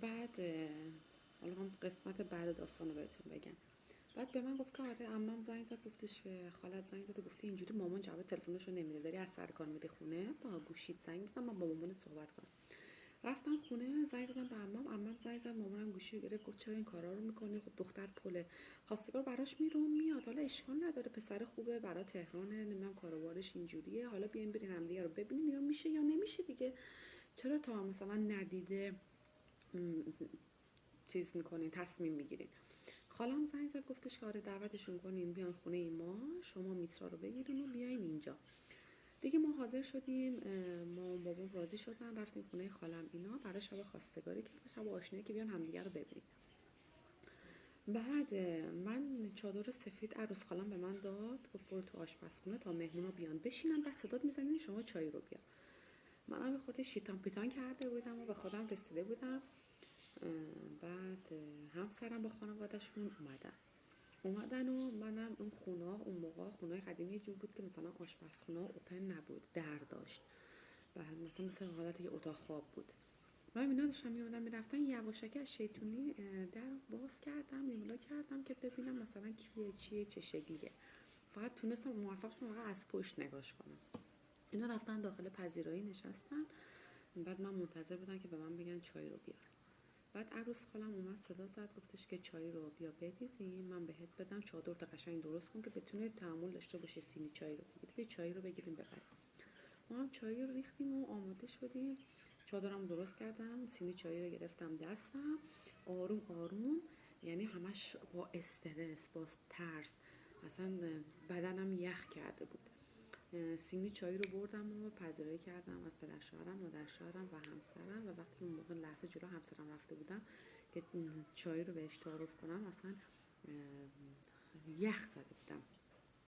بعد حالا هم قسمت بعد داستان رو بهتون بگم. بعد به من گفت که آره عمم زنگ زد گفتش که خالت زنگ زد گفته اینجوری مامان جواب تلفنشو نمیده، داری از سر کار میری خونه، با گوشیت زنگ بزن من با مامانت صحبت کنم. رفتم خونه زنگ زدم به عمم، عمم زنگ زد مامانم گوشی رو گرفت گفت چرا این کارا رو میکنی؟ خب دختر پله خواستگار براش میاد، حالا اشکال نداره پسر خوبه برا تهرانه، نمیدونم کاروبارش اینجوریه، حالا بیاین برین همدیگه رو ببینین یا میشه یا نمیشه دیگه، چرا تا مثلا ندیده چیز میکنین تصمیم میگیرین. خالم زنگ زد گفتش که آره دعوتشون کنیم بیان خونه ما، شما میسرا رو بگیرین و بیاین اینجا. دیگه ما حاضر شدیم، ما بابام راضی شدن، رفتیم خونه خالم اینا برای شب خواستگاری که شب آشنایی که بیان همدیگه رو ببینیم. بعد من چادر سفید عروس خالم به من داد گفت برو تو آشپزخونه تا مهمونا بیان بشینن، بعد صدات میزنین شما چای رو بیار. منم یه خورده شیطان پیتان کرده بودم و به خودم رسیده بودم. بعد همسرم با خانواده‌شون اومدن و منم اون خونه اون موقع خونه قدیمی یه جور بود که مثلا آشپزخونه اوپن نبود، در داشت، بعد مثلا حالت یه اتاق خواب بود. من اینا داشتم میومدن میرفتن یواشکی از شیطونی در باز کردم نیملا کردم که ببینم مثلا کیه چیه چه شکلیه، فقط تونستم موفق شدم فقط از پشت نگاش کنم. اینا رفتن داخل پذیرایی نشستن، بعد من منتظر بودم که به من بگن چای رو بیار. بعد عروس خالم اومد صدا زد گفتش که چای رو بیا بریزیم من بهت بدم، چادر تا قشنگ درست کن که بتونه تحمل داشته باشه سینی چای رو بگیری، بیا چای رو بگیریم ببریم. ما هم چای رو ریختیم و آماده شدیم، چادرم درست کردم، سینی چای رو گرفتم دستم، آروم آروم، یعنی همش با استرس با ترس، اصلا بدنم یخ کرده بود. سینی چای رو بردم و پذیرایی کردم از پدر شوهرم، مادر شوهرم و همسرم، و وقتی اون موقع لحظه جلو همسرم رفته بودم که چای رو بهش تعارف کنم اصلا یخ زده بودم.